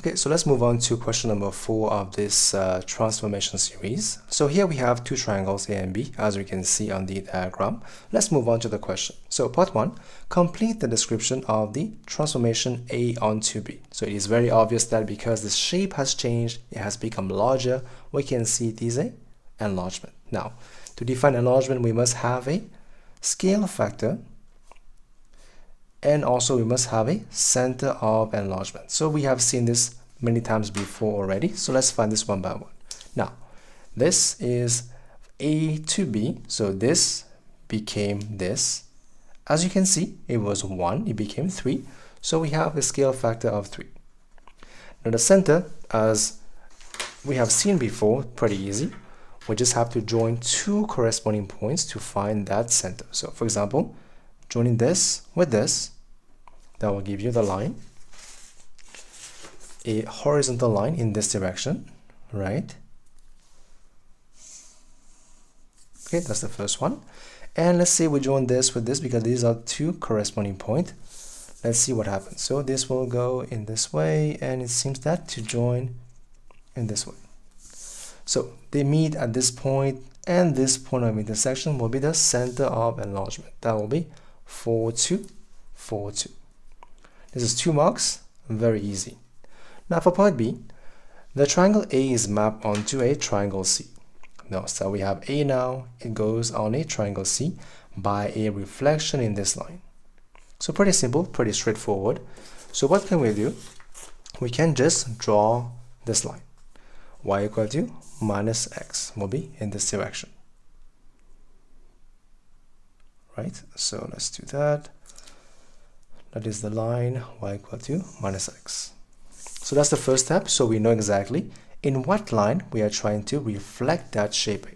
Okay, so let's move on to question number 4 of this transformation series. So here we have two triangles A and B, as we can see on the diagram. Let's move on to the question. So part 1, complete the description of the transformation A onto B. So it is very obvious that because the shape has changed, it has become larger, we can see it is an enlargement. Now, to define enlargement, we must have a scale factor, and also we must have a center of enlargement. So we have seen this many times before already. So let's find this one by one. Now, this is A to B. So this became this. As you can see, it was 1, it became 3. So we have a scale factor of 3. Now the center, as we have seen before, pretty easy. We just have to join two corresponding points to find that center. So for example, joining this with this, that will give you the line, a horizontal line in this direction, right? Okay, that's the first one. And let's say we join this with this because these are two corresponding points. Let's see what happens. So this will go in this way, and it seems that to join in this way. So they meet at this point, and this point of intersection will be the center of enlargement. That will be 4, 2, 4, 2. This is 2 marks, very easy. Now for part B, the triangle A is mapped onto a triangle C. Now, so we have A now, it goes on a triangle C by a reflection in this line. So pretty simple, pretty straightforward. So what can we do? We can just draw this line. Y equal to minus x will be in this direction. Right, so let's do that. That is the line y equal to minus x. So that's the first step. So we know exactly in what line we are trying to reflect that shape.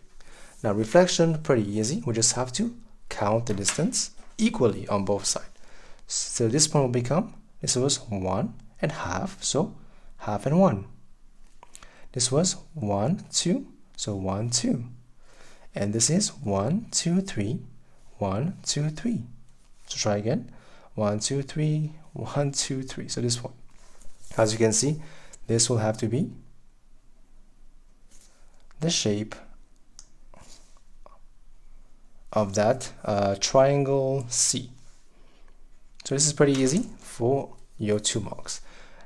Now reflection, pretty easy. We just have to count the distance equally on both sides. So this point will become, this was 1 and half, so half and 1. This was 1, 2, so 1, 2. And this is 1, 2, 3, 1, 2, 3. So try again. 1, 2, 3, 1, 2, 3. So this one, as you can see, this will have to be the shape of that triangle C. So this is pretty easy for your 2 marks.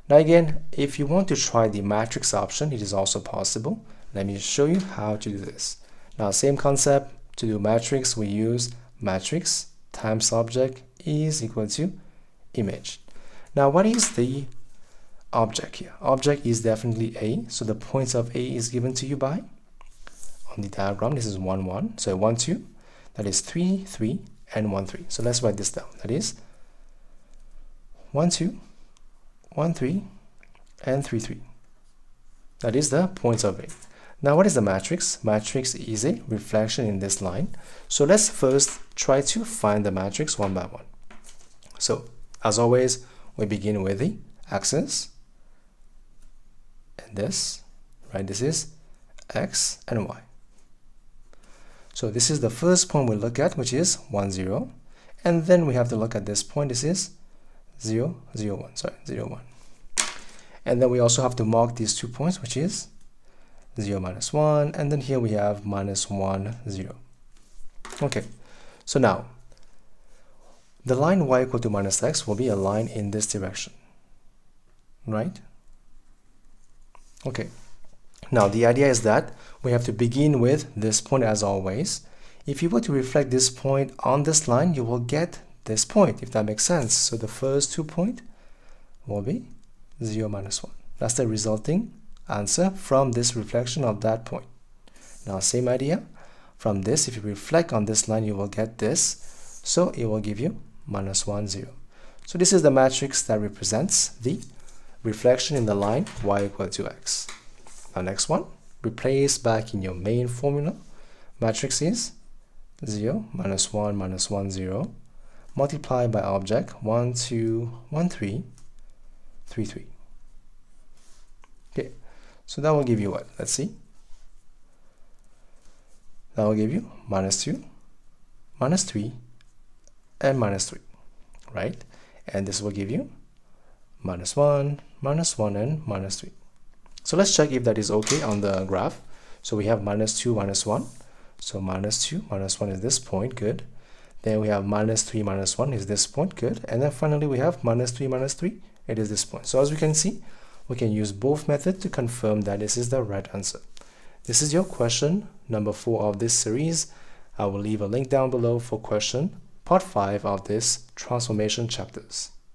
Now again, if you want to try the matrix option, it is also possible. Let me show you how to do this. Now same concept. To do matrix, we use matrix times object is equal to image. Now what is the object here? Object is definitely A, so the points of A is given to you by, on the diagram, this is 1, 1, so 1, 2, that is 3, 3, and 1, 3. So let's write this down. That is 1, 2, 1, 3, and 3, 3. That is the points of A. Now what is the matrix? Matrix is a reflection in this line. So let's first try to find the matrix one by one. So as always, we begin with the axis and this, right? This is x and y. So this is the first point we look at, which is 1, 0. And then we have to look at this point. This is 0, 0, 1. Sorry, 0, 1. And then we also have to mark these 2 points, which is 0, minus 1. And then here we have minus 1, 0. Okay, so now the line y equal to minus x will be a line in this direction, right? Okay, now the idea is that we have to begin with this point as always. If you were to reflect this point on this line, you will get this point, if that makes sense. So the first 2 points will be 0, minus 1. That's the resulting answer from this reflection of that point. Now same idea. From this, if you reflect on this line, you will get this. So it will give you minus 1, 0. So this is the matrix that represents the reflection in the line y equal to x. Now next one, replace back in your main formula. Matrix is 0, minus 1, minus 1, 0. Multiply by object 1, 2, 1, 3, 3, 3. Okay, so that will give you what? Let's see. That will give you minus 2, minus 3, and minus 3, right? And this will give you minus 1, and minus 3. So let's check if that is okay on the graph. So we have minus 2, minus 1. So minus 2, minus 1 is this point, good. Then we have minus 3, minus 1 is this point, good. And then finally we have minus 3, minus 3, it is this point. So as we can see, we can use both methods to confirm that this is the right answer. This is your question number 4 of this series. I will leave a link down below for question part 5 of this transformation chapters.